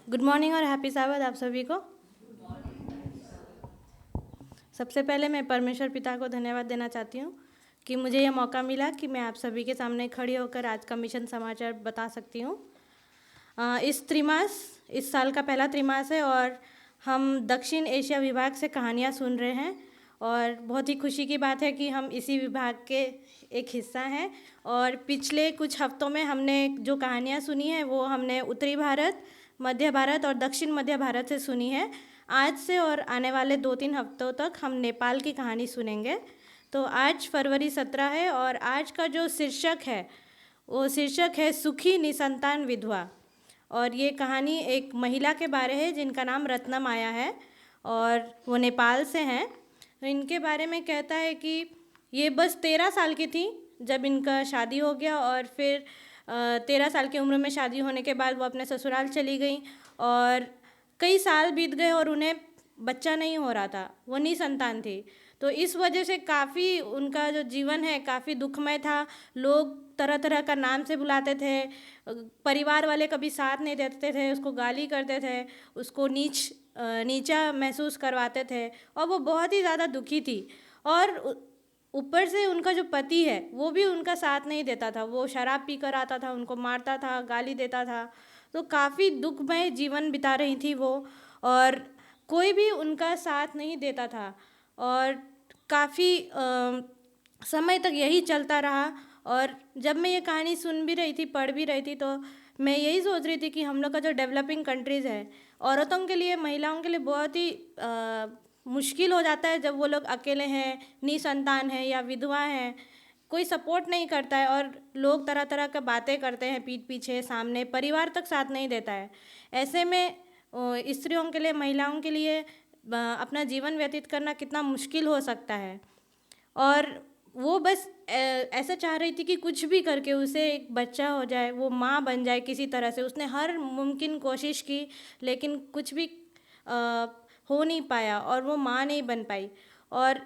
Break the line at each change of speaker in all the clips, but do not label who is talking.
Good morning और happy साबत आप सभी को। सबसे पहले मैं परमेश्वर पिता को धन्यवाद देना चाहती हूँ कि मुझे यह मौका मिला कि मैं आप सभी के सामने खड़ी होकर आज का मिशन समाचार बता सकती हूँ। इस साल का पहला त्रिमास है और हम दक्षिण एशिया विभाग से कहानियाँ सुन रहे हैं और बहुत ही खुशी की बात है कि हम इसी विभाग के एक हिस्सा हैं। और पिछले कुछ हफ्तों में हमने जो कहानियाँ सुनी हैं वो हमने उत्तरी भारत, मध्य भारत और दक्षिण मध्य भारत से सुनी है। आज से और आने वाले 2-3 हफ्तों तक हम नेपाल की कहानी सुनेंगे। तो आज फरवरी 17 है और आज का जो शीर्षक है वो शीर्षक है सुखी निसंतान विधवा। और ये कहानी एक महिला के बारे है जिनका नाम रत्नमाया है और वो नेपाल से हैं। तो इनके बारे में कहता है कि ये बस 13 साल की थी जब इनका शादी हो गया और फिर 13 साल की उम्र में शादी होने के बाद वो अपने ससुराल चली गई और कई साल बीत गए और उन्हें बच्चा नहीं हो रहा था, वो निसंतान थी। तो इस वजह से काफ़ी उनका जो जीवन है काफ़ी दुखमय था। लोग तरह तरह का नाम से बुलाते थे, परिवार वाले कभी साथ नहीं देते थे, उसको गाली करते थे, उसको नीचा महसूस करवाते थे और वो बहुत ही ज़्यादा दुखी थी। और ऊपर से उनका जो पति है वो भी उनका साथ नहीं देता था, वो शराब पी कर आता था, उनको मारता था, गाली देता था। तो काफ़ी दुखमय जीवन बिता रही थी वो और कोई भी उनका साथ नहीं देता था और काफ़ी समय तक यही चलता रहा। और जब मैं ये कहानी सुन भी रही थी, पढ़ भी रही थी, तो मैं यही सोच रही थी कि हम लोग का जो डेवलपिंग कंट्रीज़ है, औरतों के लिए, महिलाओं के लिए बहुत ही मुश्किल हो जाता है जब वो लोग अकेले हैं, निसंतान हैं या विधवा हैं, कोई सपोर्ट नहीं करता है और लोग तरह तरह का बातें करते हैं पीठ पीछे, सामने, परिवार तक साथ नहीं देता है। ऐसे में स्त्रियों के लिए, महिलाओं के लिए अपना जीवन व्यतीत करना कितना मुश्किल हो सकता है। और वो बस ऐसा चाह रही थी कि कुछ भी करके उसे एक बच्चा हो जाए, वो माँ बन जाए किसी तरह से। उसने हर मुमकिन कोशिश की लेकिन कुछ भी हो नहीं पाया और वो माँ नहीं बन पाई। और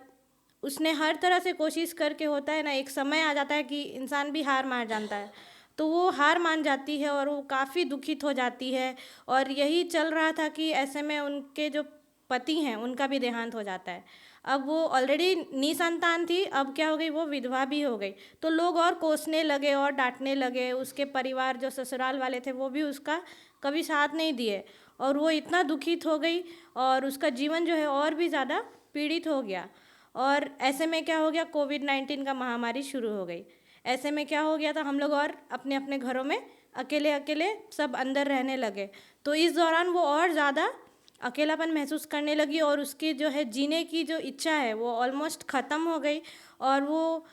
उसने हर तरह से कोशिश करके, होता है ना, एक समय आ जाता है कि इंसान भी हार मान जाता है, तो वो हार मान जाती है और वो काफ़ी दुखित हो जाती है। और यही चल रहा था कि ऐसे में उनके जो पति हैं उनका भी देहांत हो जाता है। अब वो ऑलरेडी निसंतान थी, अब क्या हो गई, वो विधवा भी हो गई। तो लोग और कोसने लगे और डांटने लगे। उसके परिवार, जो ससुराल वाले थे, वो भी उसका कभी साथ नहीं दिए और वो इतना दुखित हो गई और उसका जीवन जो है और भी ज़्यादा पीड़ित हो गया। और ऐसे में क्या हो गया, कोविड-19 का महामारी शुरू हो गई। ऐसे में क्या हो गया था, हम लोग और अपने अपने घरों में अकेले अकेले सब अंदर रहने लगे। तो इस दौरान वो और ज़्यादा अकेलापन महसूस करने लगी और उसकी जो है जीने की जो इच्छा है वो ऑलमोस्ट ख़त्म हो गई। और वो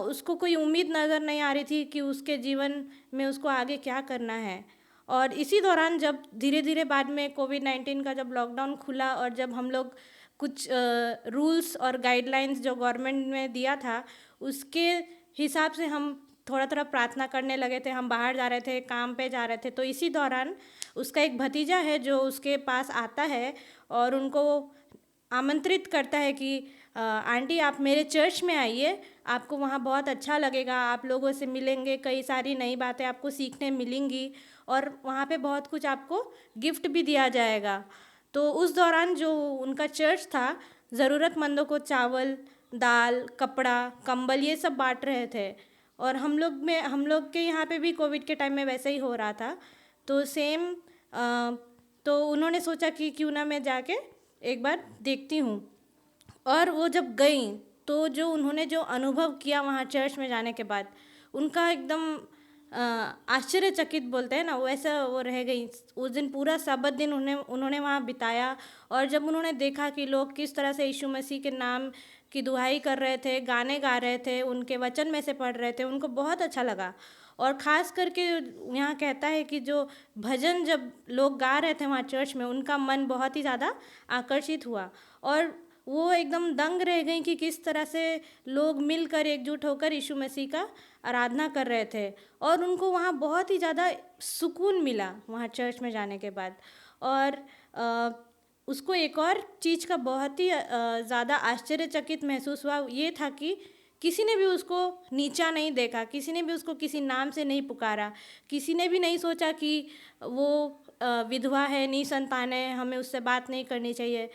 उसको कोई उम्मीद नज़र नहीं आ रही थी कि उसके जीवन में उसको आगे क्या करना है। और इसी दौरान जब धीरे धीरे बाद में कोविड-19 का जब लॉकडाउन खुला और जब हम लोग कुछ रूल्स और गाइडलाइंस जो गवर्नमेंट ने दिया था उसके हिसाब से हम थोड़ा थोड़ा प्रार्थना करने लगे थे, हम बाहर जा रहे थे, काम पे जा रहे थे। तो इसी दौरान उसका एक भतीजा है जो उसके पास आता है और उनको आमंत्रित करता है कि आंटी आप मेरे चर्च में आइए, आपको वहाँ बहुत अच्छा लगेगा, आप लोगों से मिलेंगे, कई सारी नई बातें आपको सीखने मिलेंगी और वहाँ पे बहुत कुछ आपको गिफ्ट भी दिया जाएगा। तो उस दौरान जो उनका चर्च था ज़रूरतमंदों को चावल, दाल, कपड़ा, कंबल ये सब बांट रहे थे। और हम लोग के यहाँ पे भी कोविड के टाइम में वैसे ही हो रहा था। तो सेम तो उन्होंने सोचा कि क्यों ना मैं जाके एक बार देखती हूँ। और वो जब गई तो जो उन्होंने जो अनुभव किया वहाँ चर्च में जाने के बाद, उनका एकदम आश्चर्यचकित बोलते हैं ना, वैसा वो रह गई। उस दिन पूरा साबत दिन उन्होंने वहाँ बिताया और जब उन्होंने देखा कि लोग किस तरह से यीशु मसीह के नाम की दुहाई कर रहे थे, गाने गा रहे थे, उनके वचन में से पढ़ रहे थे, उनको बहुत अच्छा लगा। और ख़ास करके यहाँ कहता है कि जो भजन जब लोग गा रहे थे वहाँ चर्च में, उनका मन बहुत ही ज़्यादा आकर्षित हुआ और वो एकदम दंग रह गई कि किस तरह से लोग मिलकर एकजुट होकर यीशु मसीह का आराधना कर रहे थे। और उनको वहाँ बहुत ही ज़्यादा सुकून मिला वहाँ चर्च में जाने के बाद। और उसको एक और चीज़ का बहुत ही ज़्यादा आश्चर्यचकित महसूस हुआ, ये था कि किसी ने भी उसको नीचा नहीं देखा, किसी ने भी उसको किसी नाम से नहीं पुकारा, किसी ने भी नहीं सोचा कि वो विधवा है, निसंतान है, हमें उससे बात नहीं करनी चाहिए,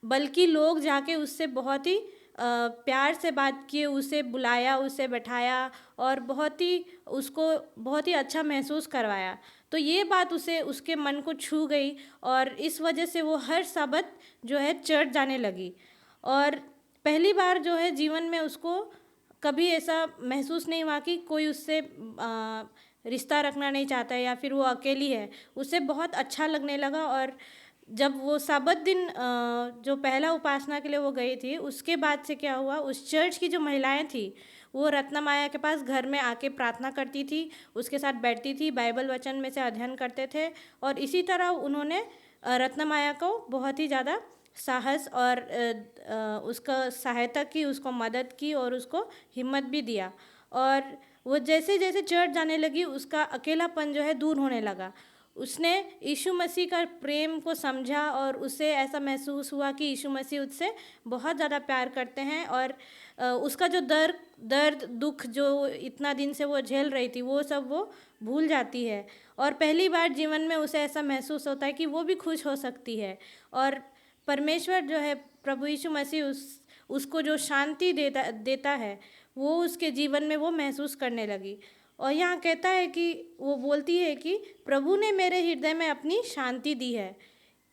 बल्कि लोग जाके उससे बहुत ही प्यार से बात किए, उसे बुलाया, उसे बैठाया और बहुत ही अच्छा महसूस करवाया। तो ये बात उसे उसके मन को छू गई और इस वजह से वो हर सबत जो है चर्च जाने लगी। और पहली बार जो है जीवन में उसको कभी ऐसा महसूस नहीं हुआ कि कोई उससे रिश्ता रखना नहीं चाहता है या फिर वो अकेली है। उसे बहुत अच्छा लगने लगा। और जब वो साबत दिन जो पहला उपासना के लिए वो गई थी, उसके बाद से क्या हुआ, उस चर्च की जो महिलाएं थी वो रत्नमाया के पास घर में आके प्रार्थना करती थी, उसके साथ बैठती थी, बाइबल वचन में से अध्ययन करते थे। और इसी तरह उन्होंने रत्नमाया को बहुत ही ज़्यादा साहस और उसका सहायता की, उसको मदद की और उसको हिम्मत भी दिया। और वो जैसे जैसे चर्च जाने लगी उसका अकेलापन जो है दूर होने लगा। उसने यीशु मसीह का प्रेम को समझा और उसे ऐसा महसूस हुआ कि यीशु मसीह उससे बहुत ज़्यादा प्यार करते हैं। और उसका जो दर्द दुख जो इतना दिन से वो झेल रही थी वो सब वो भूल जाती है। और पहली बार जीवन में उसे ऐसा महसूस होता है कि वो भी खुश हो सकती है। और परमेश्वर जो है, प्रभु यीशु मसीह उसको जो शांति देता है वो उसके जीवन में वो महसूस करने लगी। और यहाँ कहता है कि वो बोलती है कि प्रभु ने मेरे हृदय में अपनी शांति दी है।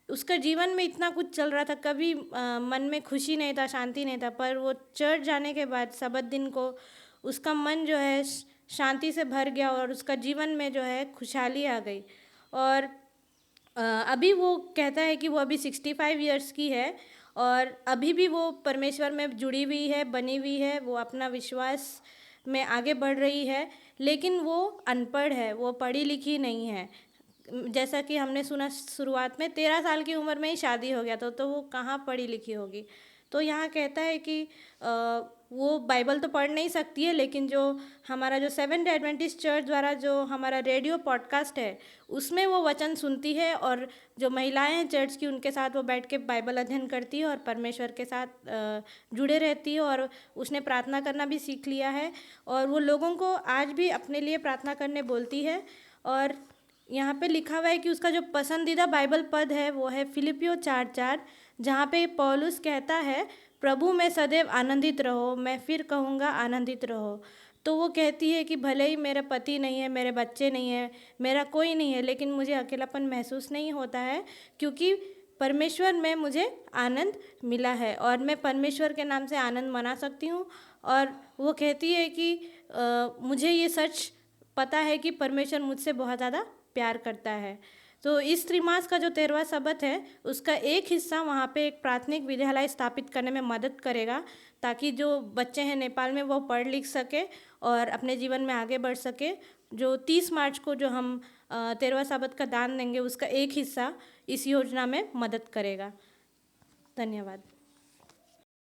उसका जीवन में इतना कुछ चल रहा था, कभी मन में खुशी नहीं था, शांति नहीं था, पर वो चर्च जाने के बाद सबत दिन को उसका मन जो है शांति से भर गया और उसका जीवन में जो है खुशहाली आ गई। और अभी वो कहता है कि वो अभी 65 ईयर्स की है और अभी भी वो परमेश्वर में जुड़ी हुई है, बनी हुई है, वो अपना विश्वास में आगे बढ़ रही है। लेकिन वो अनपढ़ है, वो पढ़ी लिखी नहीं है। जैसा कि हमने सुना शुरुआत में 13 साल की उम्र में ही शादी हो गया तो वो कहाँ पढ़ी लिखी होगी। तो यहाँ कहता है कि वो बाइबल तो पढ़ नहीं सकती है, लेकिन जो हमारा जो सेवेंथ डे एडवेंटिस्ट चर्च द्वारा जो हमारा रेडियो पॉडकास्ट है उसमें वो वचन सुनती है और जो महिलाएं हैं चर्च की उनके साथ वो बैठ के बाइबल अध्ययन करती है और परमेश्वर के साथ जुड़े रहती है। और उसने प्रार्थना करना भी सीख लिया है और वो लोगों को आज भी अपने लिए प्रार्थना करने बोलती है। और यहाँ पे लिखा हुआ है कि उसका जो पसंदीदा बाइबल पद है वो है फिलिपियो 4:4, जहाँ पे पौलुस कहता है, प्रभु में सदैव आनंदित रहो, मैं फिर कहूँगा आनंदित रहो। तो वो कहती है कि भले ही मेरा पति नहीं है, मेरे बच्चे नहीं हैं, मेरा कोई नहीं है, लेकिन मुझे अकेलापन महसूस नहीं होता है क्योंकि परमेश्वर में मुझे आनंद मिला है और मैं परमेश्वर के नाम से आनंद मना सकती हूँ। और वो कहती है कि मुझे ये सच पता है कि परमेश्वर मुझसे बहुत ज़्यादा प्यार करता है। तो इस त्रिमास का जो 13वां सबत है उसका एक हिस्सा वहाँ पे एक प्राथमिक विद्यालय स्थापित करने में मदद करेगा ताकि जो बच्चे हैं नेपाल में वो पढ़ लिख सके और अपने जीवन में आगे बढ़ सके। जो 30 मार्च को जो हम 13वां सबत का दान देंगे उसका एक हिस्सा इस योजना में मदद करेगा। धन्यवाद।